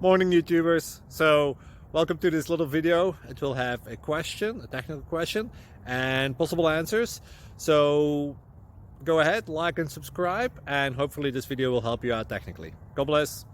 Morning YouTubers. So welcome to this little video. It will have a question, a technical question, and possible answers. So go ahead, like and subscribe, and hopefully this video will help you out technically. God bless.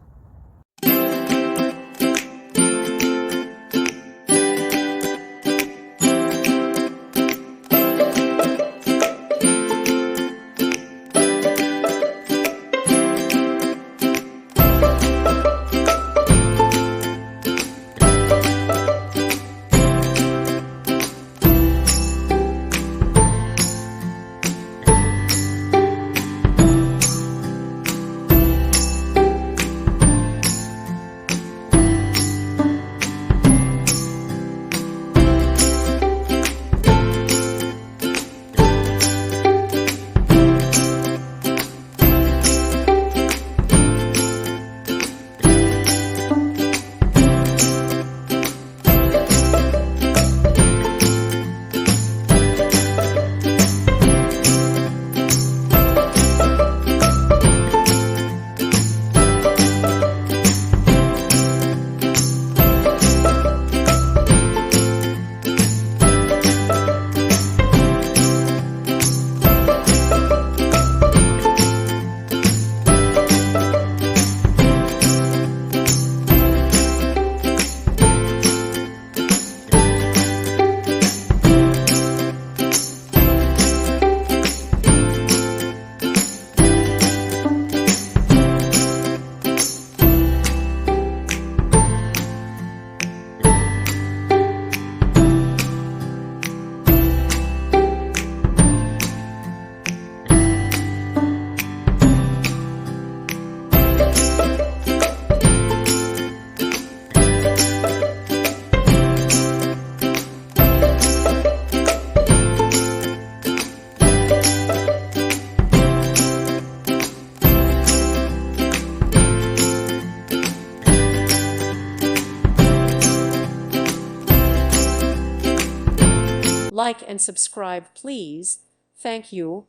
Like and subscribe, please. Thank you.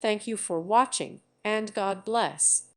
Thank you for watching, and God bless.